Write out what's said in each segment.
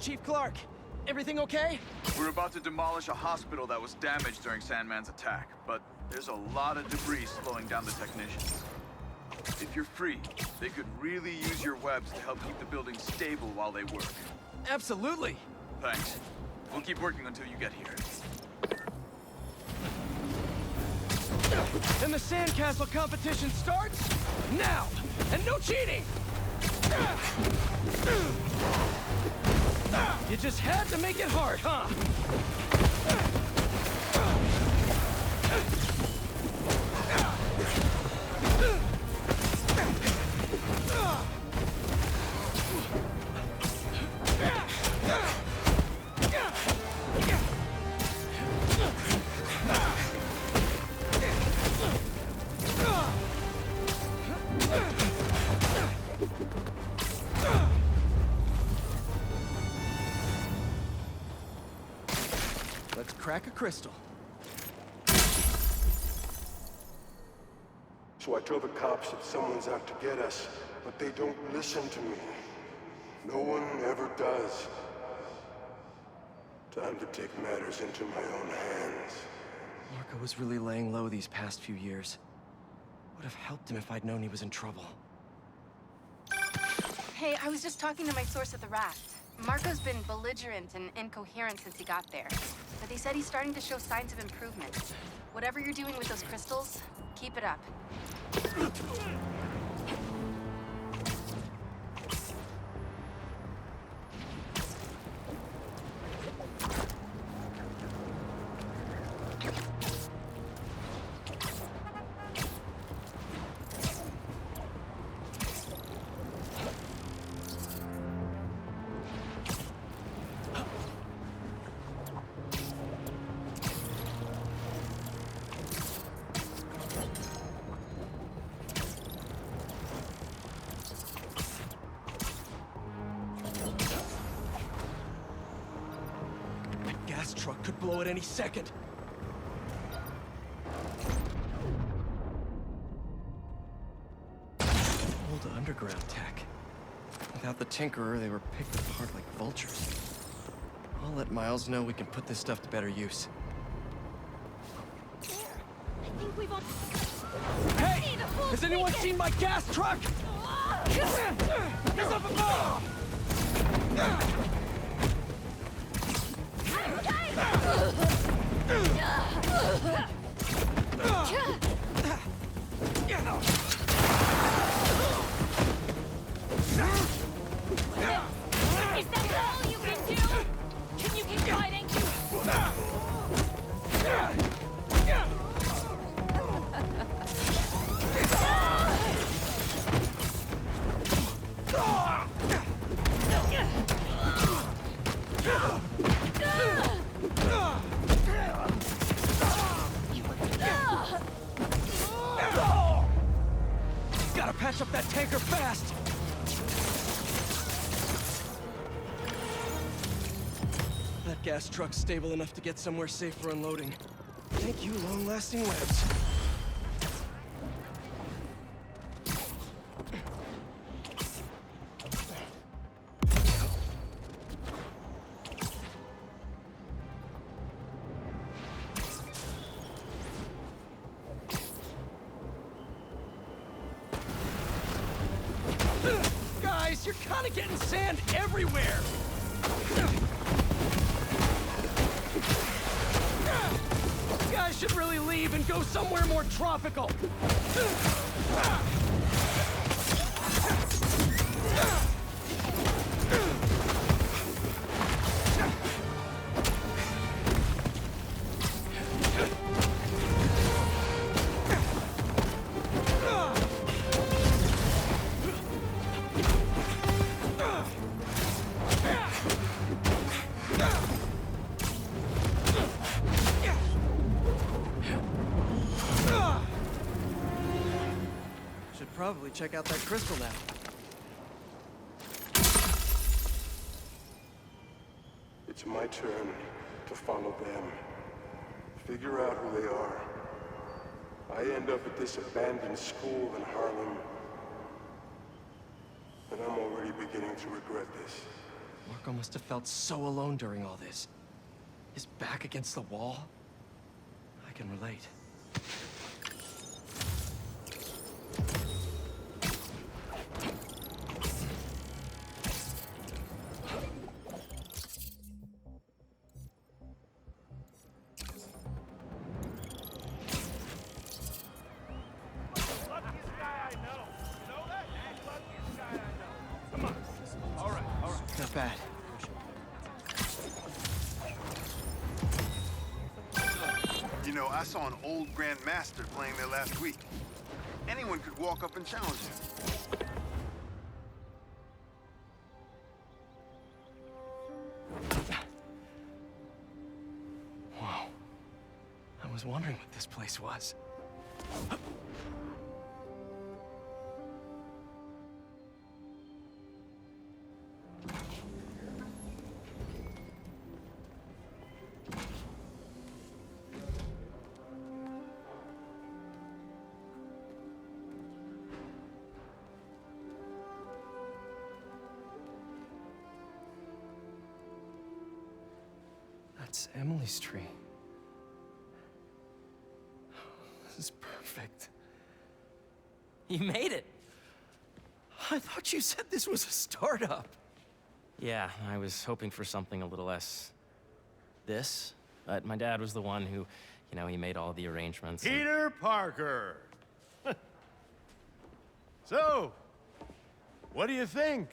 Chief Clark. Everything okay? We're about to demolish a hospital that was damaged during Sandman's attack, but there's a lot of debris slowing down the technicians. If you're free, they could really use your webs to help keep the building stable while they work. Absolutely. Thanks. We'll keep working until you get here. And the sandcastle competition starts now! And no cheating! You just had to make it hard, huh? Let's crack a crystal. So I tell the cops that someone's out to get us, but they don't listen to me. No one ever does. Time to take matters into my own hands. Marco was really laying low these past few years. Would have helped him if I'd known he was in trouble. Hey, I was just talking to my source at the raft. Marco's been belligerent and incoherent since he got there. But they said he's starting to show signs of improvement. Whatever you're doing with those crystals, keep it up. Gas truck could blow at any second. Old underground tech. Without the Tinkerer, they were picked apart like vultures. I'll let Miles know we can put this stuff to better use. I think we've all... Hey! Has anyone seen my gas truck? It's up above! Is that all you can do? Can you keep fighting? Gotta patch up that tanker fast! That gas truck's stable enough to get somewhere safe for unloading. Thank you, long-lasting webs. Guys, you're kinda getting sand everywhere! You guys should really leave and go somewhere more tropical! Should probably check out that crystal now. It's my turn to follow them. Figure out who they are. I end up at this abandoned school in Harlem. And I'm already beginning to regret this. Marco must have felt so alone during all this. His back against the wall. I can relate. Not bad. You know, I saw an old Grand Master playing there last week. Anyone could walk up and challenge him. Whoa. I was wondering what this place was. That's Emily's tree. This is perfect. You made it! I thought you said this was a startup. Yeah, I was hoping for something a little less... this. But my dad was the one who, you know, he made all the arrangements. and- Peter Parker. So, what do you think?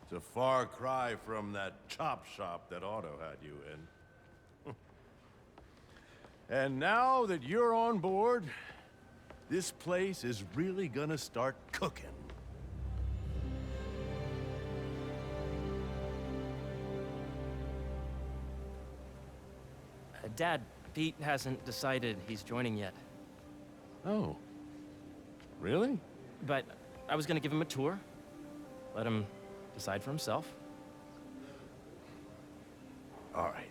It's a far cry from that chop shop that Otto had you in. And now that you're on board, this place is really gonna start cooking. Dad, Pete hasn't decided he's joining yet. Oh. Really? But I was gonna give him a tour. Let him decide for himself. All right.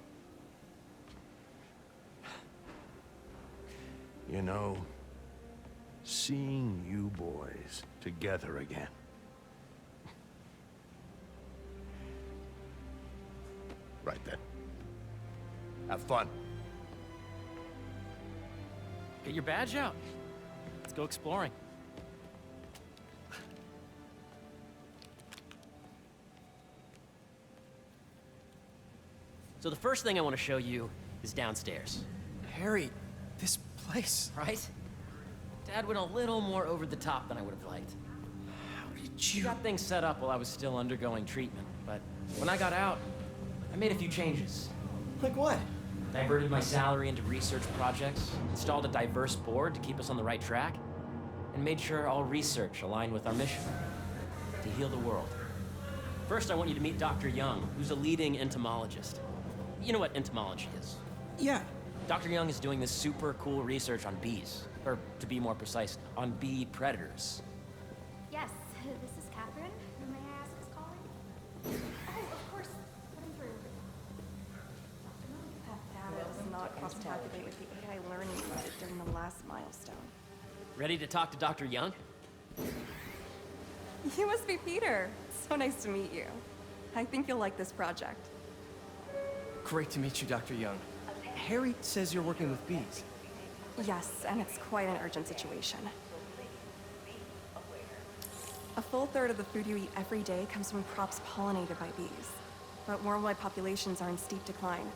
You know, seeing you boys together again. Right then. Have fun. Get your badge out. Let's go exploring. So the first thing I want to show you is downstairs, Harry, this place. right? Dad went a little more over the top than I would have liked. How did He you... got things set up while I was still undergoing treatment, but when I got out, I made a few changes. Like what? Diverted my salary into research projects, installed a diverse board to keep us on the right track, and made sure all research aligned with our mission, to heal the world. First, I want you to meet Dr. Young, who's a leading entomologist. You know what entomology is? Yeah. Dr. Young is doing this super cool research on bees, or to be more precise, on bee predators. Yes, this is Catherine. May I ask who's calling? Oh, of course. Put him through. That data does not cross-tabulate with the AI learning needed during the last milestone. Ready to talk to Dr. Young? You must be Peter. So nice to meet you. I think you'll like this project. Great to meet you, Dr. Young. Harry says you're working with bees. Yes, and it's quite an urgent situation. A full third of the food you eat every day comes from crops pollinated by bees. But worldwide populations are in steep decline,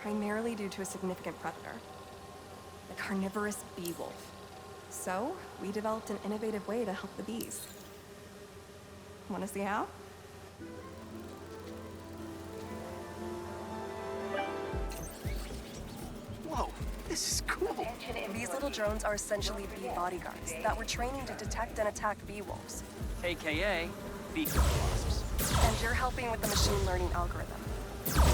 primarily due to a significant predator, the carnivorous bee wolf. So, we developed an innovative way to help the bees. Want to see how? Whoa, this is cool. These little drones are essentially bee bodyguards that were training to detect and attack bee wolves. AKA bee wasps. And you're helping with the machine learning algorithm.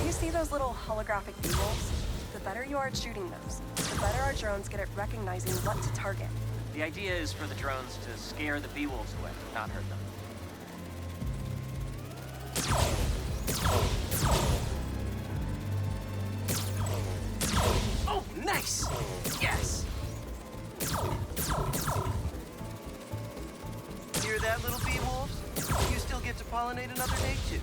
You see those little holographic bee wolves? The better you are at shooting those, the better our drones get at recognizing what to target. The idea is for the drones to scare the bee wolves away, not hurt them. Oh, nice! Yes! Hear that, little bee get to pollinate another nation.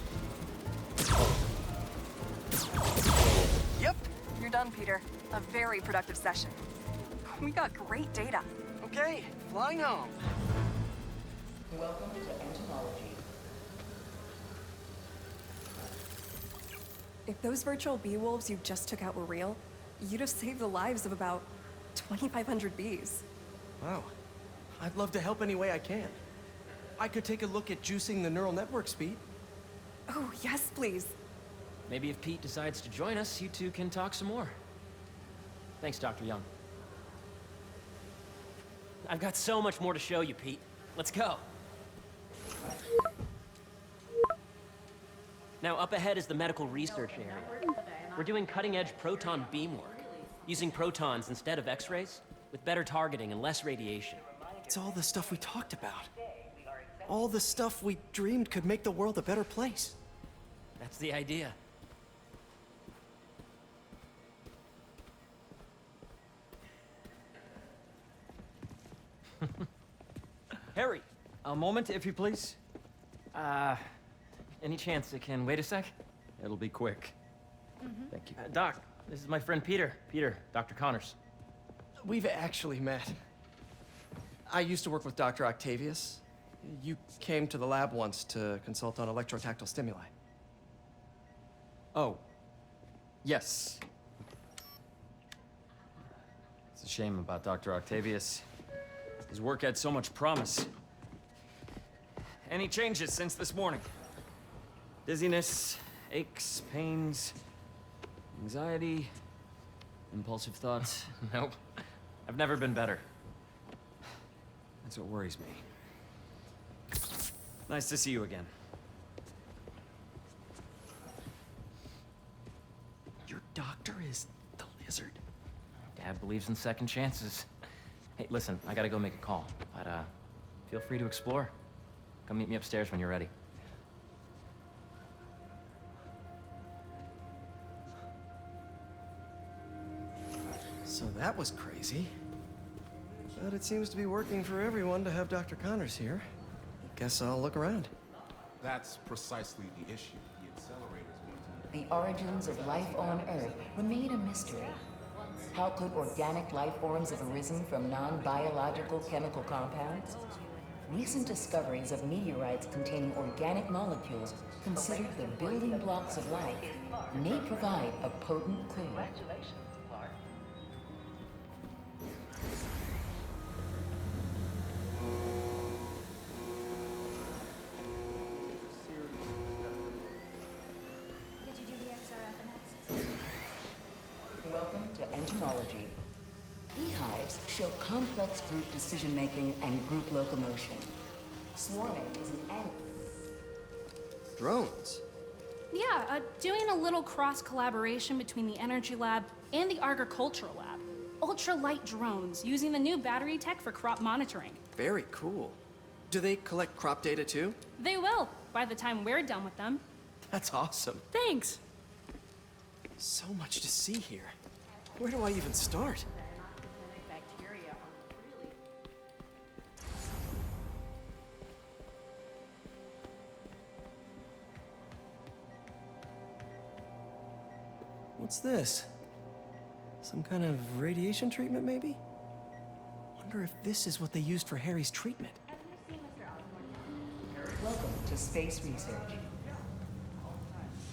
Yep. You're done, Peter. A very productive session. We got great data. Okay, flying home. Welcome to Entomology. If those virtual bee wolves you just took out were real, you'd have saved the lives of about 2,500 bees. Wow. I'd love to help any way I can. I could take a look at juicing the neural network speed. Oh, yes, please. Maybe if Pete decides to join us, you two can talk some more. Thanks, Dr. Young. I've got so much more to show you, Pete. Let's go. Now, up ahead is the medical research area. We're doing cutting-edge proton beam work, using protons instead of X-rays, with better targeting and less radiation. It's all the stuff we talked about. All the stuff we dreamed could make the world a better place. That's the idea. Harry, a moment, if you please. Any chance it can wait a sec? It'll be quick. Thank you. Doc, this is my friend Peter. Peter, Dr. Connors. We've actually met. I used to work with Dr. Octavius. You came to the lab once to consult on electrotactile stimuli. Oh. Yes. It's a shame about Dr. Octavius. His work had so much promise. Any changes since this morning? Dizziness, aches, pains, anxiety, impulsive thoughts. Nope. I've never been better. That's what worries me. Nice to see you again. Your doctor is the lizard. Dad believes in second chances. Hey, listen, I gotta go make a call, but feel free to explore. Come meet me upstairs when you're ready. So that was crazy. But it seems to be working for everyone to have Dr. Connors here. Guess I'll look around. That's precisely the issue. The accelerator's going to... The origins of life on Earth remain a mystery. How could organic life forms have arisen from non-biological chemical compounds? Recent discoveries of meteorites containing organic molecules considered the building blocks of life may provide a potent clue. Did you do the XRF analysis? Welcome to Entomology. Beehives show complex group decision-making and group locomotion. Swarming is an Drones? Yeah, doing a little cross-collaboration between the Energy Lab and the Agricultural Lab. Ultra-light drones using the new battery tech for crop monitoring. Very cool. Do they collect crop data too? They will, by the time we're done with them. That's awesome. Thanks. So much to see here. Where do I even start? What's this? Some kind of radiation treatment, maybe? Wonder if this is what they used for Harry's treatment. Welcome to Space Research.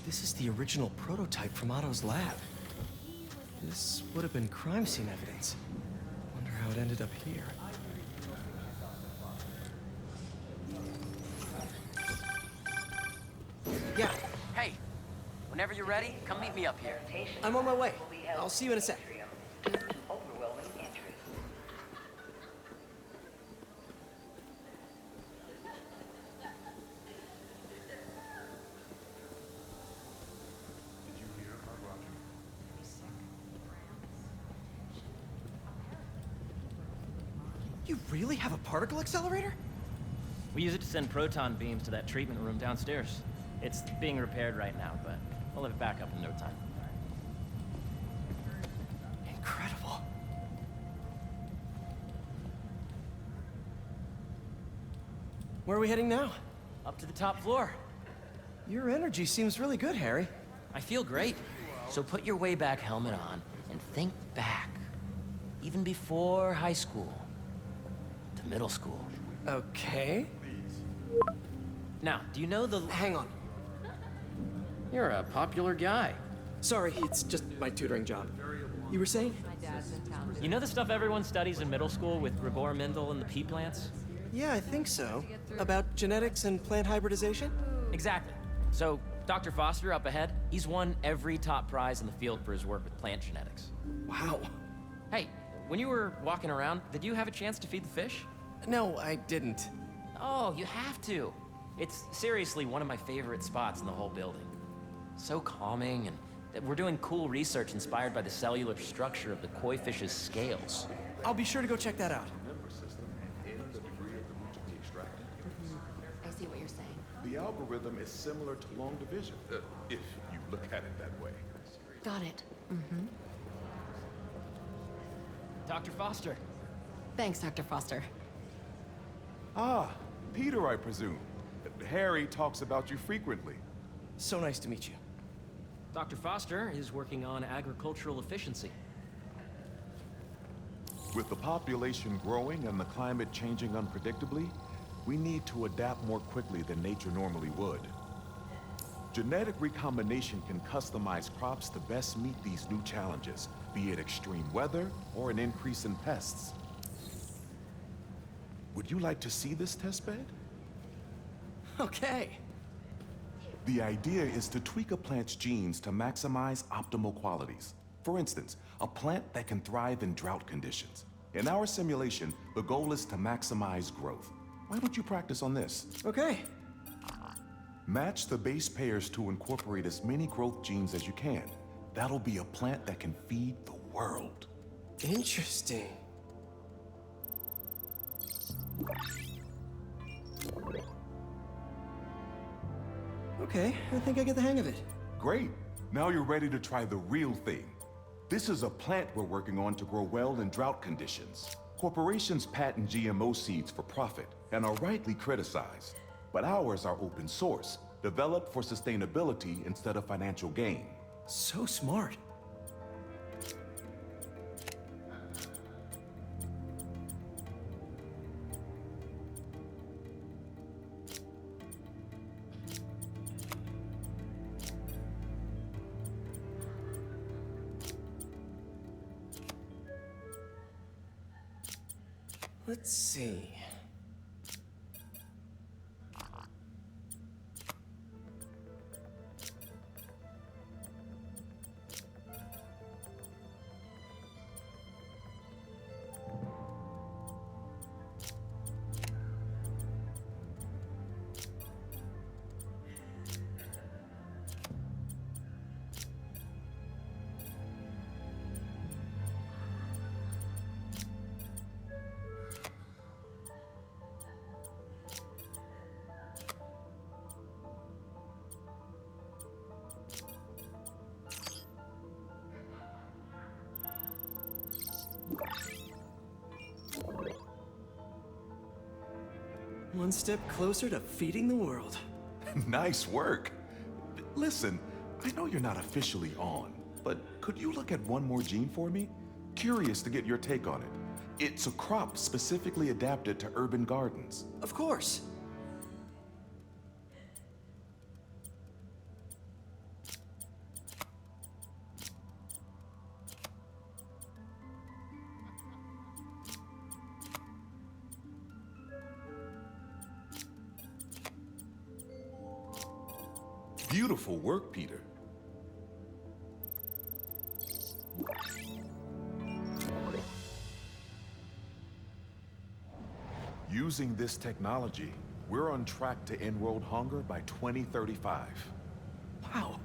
This is the original prototype from Otto's lab. This would have been crime scene evidence. Wonder how it ended up here. Yeah. Hey, whenever you're ready, come meet me up here. I'm on my way. I'll see you in a sec. Overwhelming interest. Did you hear about Roger? You really have a particle accelerator? We use it to send proton beams to that treatment room downstairs. It's being repaired right now, but we'll have it back up in no time. Incredible. Where are we heading now? up to the top floor. Your energy seems really good, Harry. I feel great. So put your way back helmet on and think back. Even before high school. To middle school. Okay. Now, do you know the... Hang on. You're a popular guy. Sorry, it's just my tutoring job. You were saying? You know the stuff everyone studies in middle school with Gregor Mendel and the pea plants? Yeah, I think so. About genetics and plant hybridization? Exactly. So, Dr. Foster up ahead, he's won every top prize in the field for his work with plant genetics. Wow. Hey, when you were walking around, did you have a chance to feed the fish? No, I didn't. Oh, you have to. It's seriously one of my favorite spots in the whole building. So calming, and we're doing cool research inspired by the cellular structure of the koi fish's scales. I'll be sure to go check that out. I see what you're saying. The algorithm is similar to long division, if you look at it that way. Got it. Dr. Foster. Thanks, Dr. Foster. Ah, Peter, I presume. Harry talks about you frequently. So nice to meet you. Dr. Foster is working on agricultural efficiency. With the population growing and the climate changing unpredictably, we need to adapt more quickly than nature normally would. Genetic recombination can customize crops to best meet these new challenges, be it extreme weather or an increase in pests. Would you like to see this testbed? Okay. The idea is to tweak a plant's genes to maximize optimal qualities. For instance, a plant that can thrive in drought conditions. In our simulation, the goal is to maximize growth. Why don't you practice on this? Okay. Match the base pairs to incorporate as many growth genes as you can. That'll be a plant that can feed the world. Interesting. Okay, I think I get the hang of it. Great. Now you're ready to try the real thing. This is a plant we're working on to grow well in drought conditions. Corporations patent GMO seeds for profit and are rightly criticized. But ours are open source, developed for sustainability instead of financial gain. So smart. Let's see. One step closer to feeding the world. Nice work. Listen, I know you're not officially on, but could you look at one more gene for me? Curious to get your take on it. It's a crop specifically adapted to urban gardens. Of course. Beautiful work, Peter. Using this technology, we're on track to end world hunger by 2035. Wow.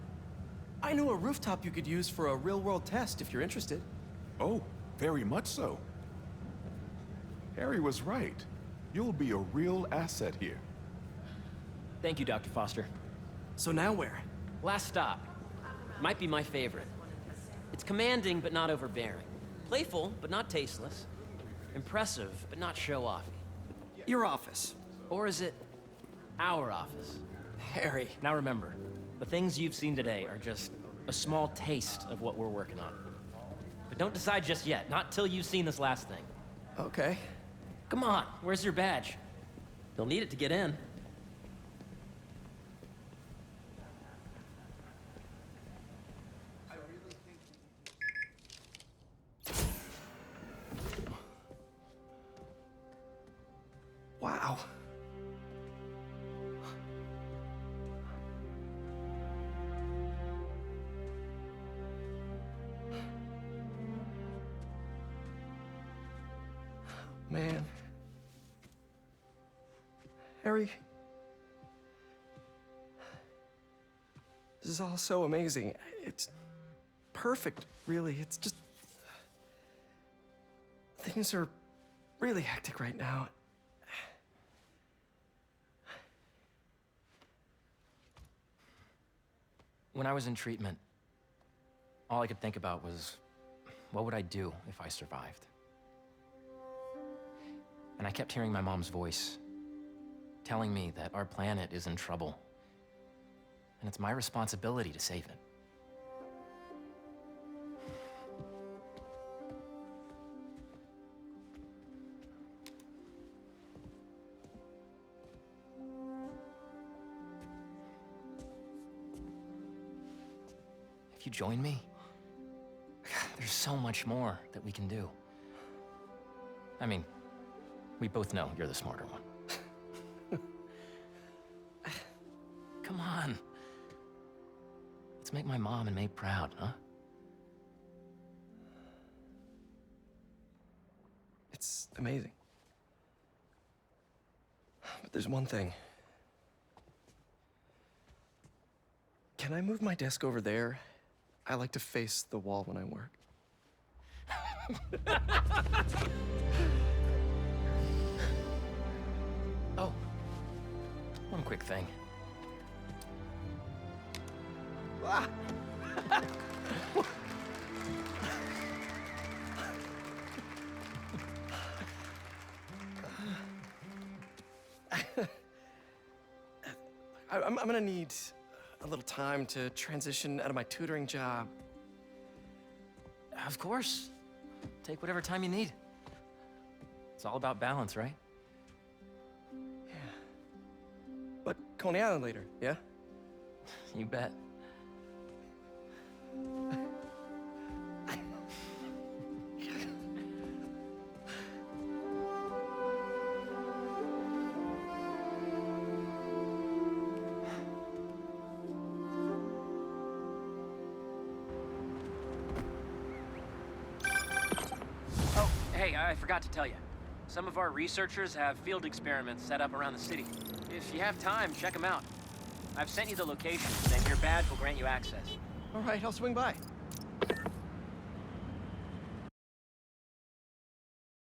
I know a rooftop you could use for a real-world test if you're interested. Oh, very much so. Harry was right. You'll be a real asset here. Thank you, Dr. Foster. So now where? Last stop. Might be my favorite. It's commanding, but not overbearing. Playful, but not tasteless. Impressive, but not show-offy. Your office. Or is it Our office. Harry. Now remember, the things you've seen today are just a small taste of what we're working on. But don't decide just yet, not till you've seen this last thing. Okay. Come on, where's your badge? You'll need it to get in. Wow. Man. Harry. This is all so amazing. It's perfect, really. It's just... Things are really hectic right now. When I was in treatment, all I could think about was, what would I do if I survived? And I kept hearing my mom's voice, telling me that our planet is in trouble, and it's my responsibility to save it. If you join me, there's so much more that we can do. I mean, we both know you're the smarter one. Come on. Let's make my mom and May proud, huh? It's amazing. But there's one thing. Can I move my desk over there? I like to face the wall when I work. Oh, one quick thing. Ah. I'm gonna need a little time to transition out of my tutoring job. Of course. Take whatever time you need. It's all about balance, right? Yeah. But Coney Island later, yeah? You bet. Hey, I forgot to tell you. Some of our researchers have field experiments set up around the city. If you have time, check them out. I've sent you the locations, and your badge will grant you access. All right, I'll swing by.